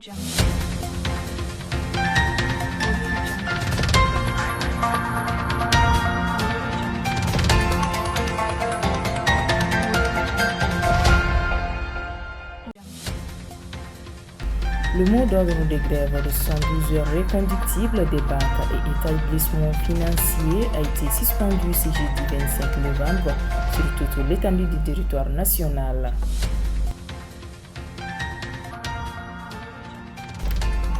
Le mot d'ordre de grève de 112 heures reconductible des banques et établissements financiers a été suspendu ce jeudi 25 novembre sur toute l'étendue du territoire national.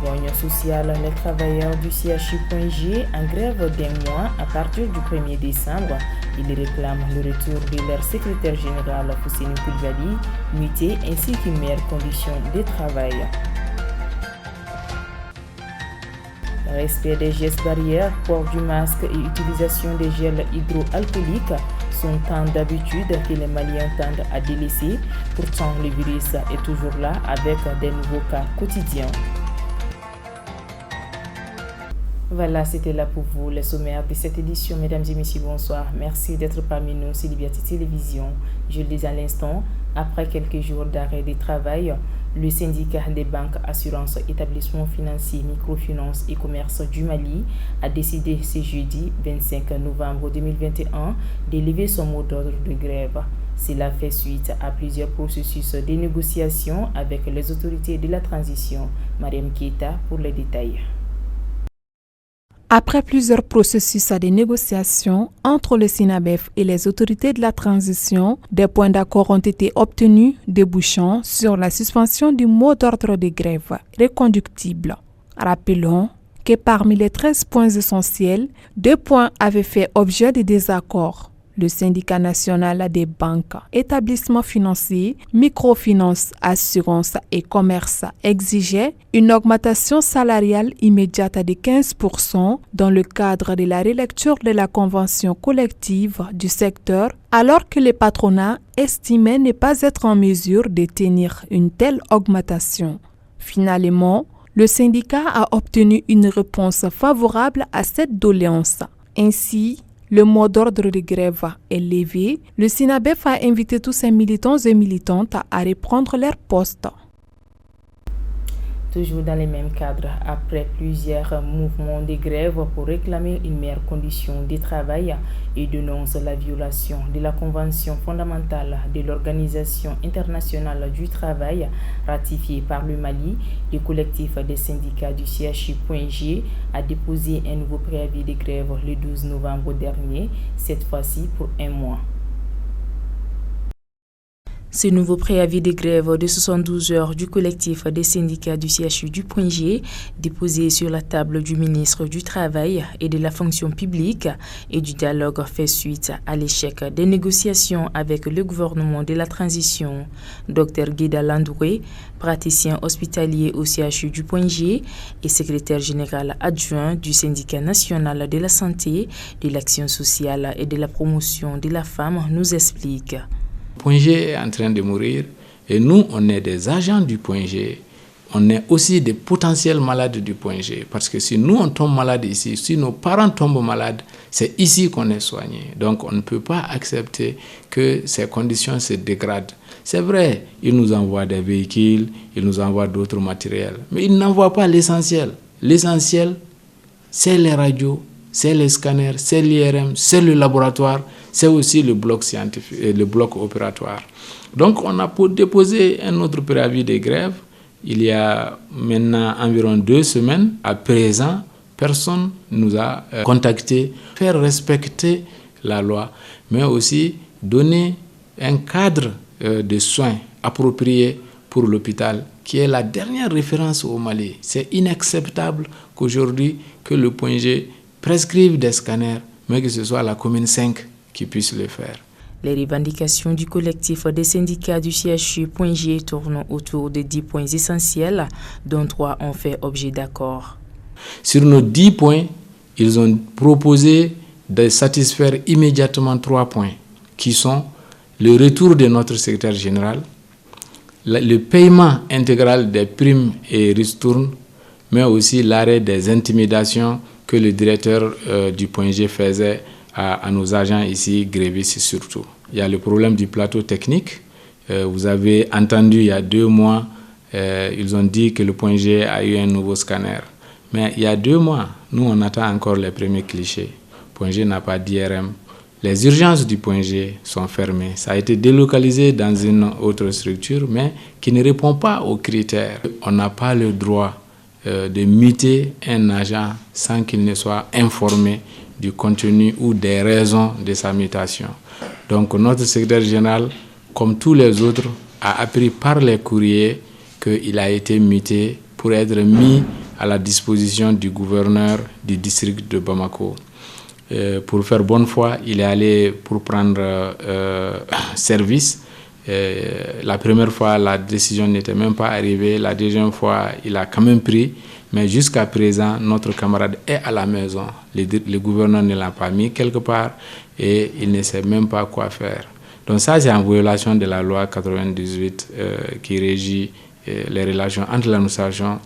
Grogne sociale, les travailleurs du CHU.G en grève d'un mois à partir du 1er décembre. Ils réclament le retour de leur secrétaire général Fousseini Koulibaly, muté ainsi qu'une meilleure condition de travail. Respect des gestes barrières, port du masque et utilisation des gels hydroalcooliques sont tant d'habitudes que les Maliens tendent à délaisser. Pourtant, le virus est toujours là avec des nouveaux cas quotidiens. Voilà, c'était là pour vous, le sommaire de cette édition. Mesdames et messieurs, bonsoir. Merci d'être parmi nous sur Liberté Télévision. Je le dis à l'instant, après quelques jours d'arrêt de travail, le syndicat des banques, assurances, établissements financiers, microfinance et commerce du Mali a décidé ce jeudi 25 novembre 2021 d'élever son mot d'ordre de grève. Cela fait suite à plusieurs processus de négociation avec les autorités de la transition. Mariam Keita pour les détails. Après plusieurs processus de négociation entre le SYNABEF et les autorités de la transition, des points d'accord ont été obtenus débouchant sur la suspension du mot d'ordre de grève reconductible. Rappelons que parmi les 13 points essentiels, 2 points avaient fait objet de désaccord. Le syndicat national des banques, établissements financiers, microfinance, assurances et commerce exigeait une augmentation salariale immédiate de 15% dans le cadre de la relecture de la convention collective du secteur, alors que le patronat estimait ne pas être en mesure de tenir une telle augmentation. Finalement, le syndicat a obtenu une réponse favorable à cette doléance. Ainsi, le mot d'ordre de grève est levé. Le SYNABEF a invité tous ses militants et militantes à reprendre leur poste. Toujours dans les mêmes cadres, après plusieurs mouvements de grève pour réclamer une meilleure condition de travail et dénonce la violation de la Convention fondamentale de l'Organisation internationale du travail ratifiée par le Mali, le collectif des syndicats du CHU.G a déposé un nouveau préavis de grève le 12 novembre dernier, cette fois-ci pour 1 mois. Ce nouveau préavis de grève de 72 heures du collectif des syndicats du CHU.G, déposé sur la table du ministre du Travail et de la fonction publique et du dialogue, fait suite à l'échec des négociations avec le gouvernement de la transition. Dr Guida Landouré, praticien hospitalier au CHU.G et secrétaire général adjoint du syndicat national de la santé, de l'action sociale et de la promotion de la femme, nous explique. Point G est en train de mourir et nous, on est des agents du Point G. On est aussi des potentiels malades du Point G. Parce que si nous, on tombe malade ici, si nos parents tombent malades, c'est ici qu'on est soigné. Donc, on ne peut pas accepter que ces conditions se dégradent. C'est vrai, ils nous envoient des véhicules, ils nous envoient d'autres matériels. Mais ils n'envoient pas l'essentiel. L'essentiel, c'est les radios, c'est les scanners, c'est l'IRM, c'est le laboratoire, c'est aussi le bloc scientifique, le bloc opératoire. Donc, on a déposé un autre préavis de grève il y a maintenant environ 2 semaines. À présent, personne nous a contacté. Faire respecter la loi, mais aussi donner un cadre de soins approprié pour l'hôpital, qui est la dernière référence au Mali. C'est inacceptable qu'aujourd'hui, que le Point G prescrive des scanners, mais que ce soit la commune 5 qui puisse le faire. Les revendications du collectif des syndicats du CHU.G tournent autour de 10 points essentiels, dont 3 ont fait objet d'accord. Sur nos 10 points, ils ont proposé de satisfaire immédiatement 3 points, qui sont le retour de notre secrétaire général, le paiement intégral des primes et ristournes, mais aussi l'arrêt des intimidations que le directeur du Point G faisait à nos agents ici, grévistes surtout. Il y a le problème du plateau technique. Vous avez entendu il y a 2 mois ils ont dit que le point G a eu un nouveau scanner. Mais il y a 2 mois, nous on attend encore les premiers clichés. Point G n'a pas d'IRM. Les urgences du point G sont fermées. Ça a été délocalisé dans une autre structure, mais qui ne répond pas aux critères. On n'a pas le droit de muter un agent sans qu'il ne soit informé du contenu ou des raisons de sa mutation. Donc notre secrétaire général, comme tous les autres, a appris par les courriers qu'il a été muté pour être mis à la disposition du gouverneur du district de Bamako. Pour faire bonne foi, il est allé pour prendre service. La première fois, la décision n'était même pas arrivée. La deuxième fois, il a quand même pris. Mais jusqu'à présent, notre camarade est à la maison. Le gouverneur ne l'a pas mis quelque part et il ne sait même pas quoi faire. Donc ça, c'est en violation de la loi 98 qui régit les relations entre l'administration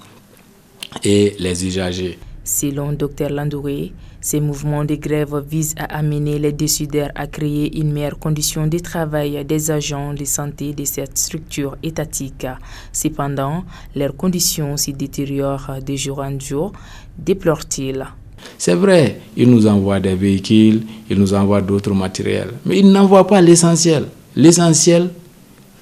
et les usagers. Selon Dr Landouré, ces mouvements de grève visent à amener les décideurs à créer une meilleure condition de travail des agents de santé de cette structure étatique. Cependant, leurs conditions se détériorent de jour en jour, déplore-t-il. C'est vrai, ils nous envoient des véhicules, ils nous envoient d'autres matériels, mais ils n'envoient pas l'essentiel. L'essentiel,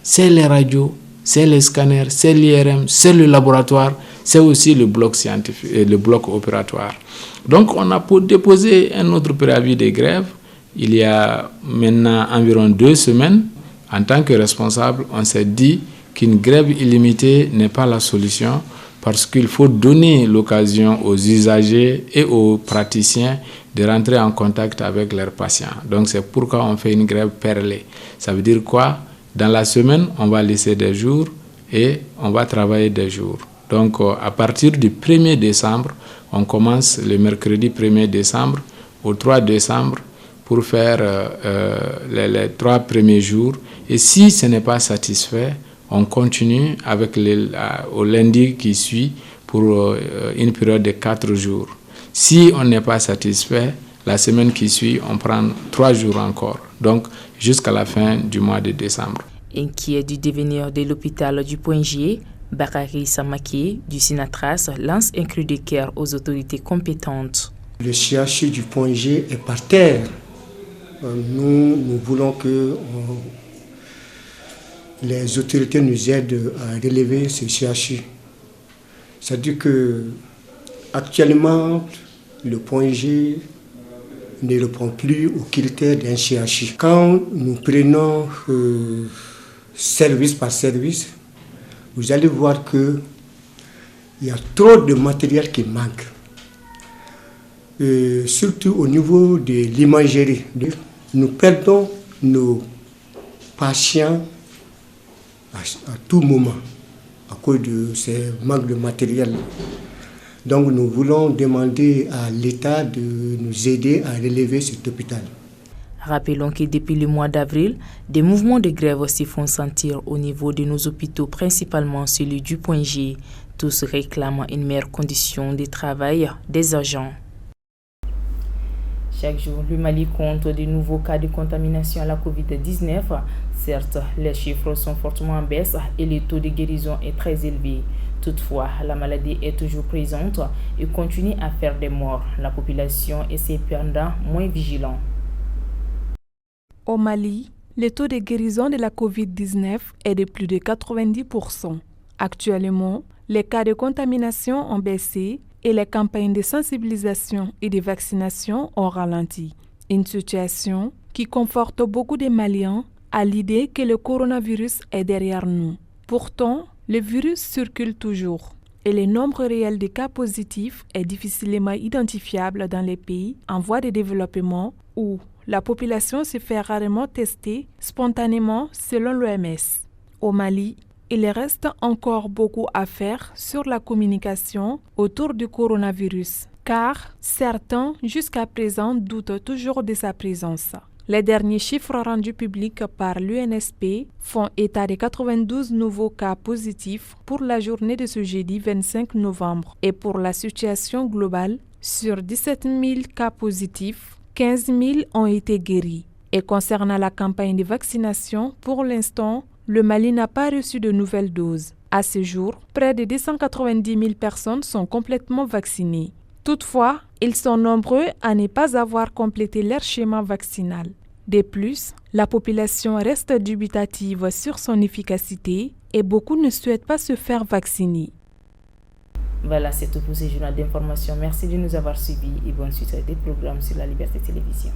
c'est les radios, c'est les scanners, c'est l'IRM, c'est le laboratoire, c'est aussi le bloc scientifique, le bloc opératoire. Donc on a déposé un autre préavis de grève il y a maintenant environ 2 semaines. En tant que responsable, on s'est dit qu'une grève illimitée n'est pas la solution parce qu'il faut donner l'occasion aux usagers et aux praticiens de rentrer en contact avec leurs patients. Donc c'est pourquoi on fait une grève perlée. Ça veut dire quoi? Dans la semaine, on va laisser des jours et on va travailler des jours. Donc à partir du 1er décembre, on commence le mercredi 1er décembre au 3 décembre pour faire les 3 premiers jours. Et si ce n'est pas satisfait, on continue avec au lundi qui suit pour une période de 4 jours. Si on n'est pas satisfait, la semaine qui suit, on prend 3 jours encore. Donc jusqu'à la fin du mois de décembre. Inquiet du devenir de l'hôpital du Point G, Bakary Samake du Sinatras lance un cri de cœur aux autorités compétentes. Le CHU du Point G est par terre. Nous voulons que les autorités nous aident à relever ce CHU. C'est-à-dire que actuellement, le Point G ne répond plus aux critères d'un CHU. Quand nous prenons service par service, vous allez voir qu'il y a trop de matériel qui manque. Surtout au niveau de l'imagerie. Nous perdons nos patients à tout moment à cause de ces manques de matériel. Donc nous voulons demander à l'État de nous aider à relever cet hôpital. Rappelons que depuis le mois d'avril, des mouvements de grève se font sentir au niveau de nos hôpitaux, principalement celui du Point G. Tous réclament une meilleure condition de travail des agents. Chaque jour, le Mali compte de nouveaux cas de contamination à la COVID-19. Certes, les chiffres sont fortement en baisse et le taux de guérison est très élevé. Toutefois, la maladie est toujours présente et continue à faire des morts. La population est cependant moins vigilante. Au Mali, le taux de guérison de la COVID-19 est de plus de 90%. Actuellement, les cas de contamination ont baissé et les campagnes de sensibilisation et de vaccination ont ralenti. Une situation qui conforte beaucoup de Maliens à l'idée que le coronavirus est derrière nous. Pourtant, le virus circule toujours et le nombre réel de cas positifs est difficilement identifiable dans les pays en voie de développement où la population se fait rarement tester spontanément selon l'OMS. Au Mali, il reste encore beaucoup à faire sur la communication autour du coronavirus, car certains jusqu'à présent doutent toujours de sa présence. Les derniers chiffres rendus publics par l'UNSP font état de 92 nouveaux cas positifs pour la journée de ce jeudi 25 novembre. Et pour la situation globale, sur 17 000 cas positifs, 15 000 ont été guéris. Et concernant la campagne de vaccination, pour l'instant, le Mali n'a pas reçu de nouvelles doses. À ce jour, près de 290 000 personnes sont complètement vaccinées. Toutefois, ils sont nombreux à ne pas avoir complété leur schéma vaccinal. De plus, la population reste dubitative sur son efficacité et beaucoup ne souhaitent pas se faire vacciner. Voilà, c'est tout pour ce journal d'information. Merci de nous avoir suivis et bonne suite des programmes sur la Liberté Télévision.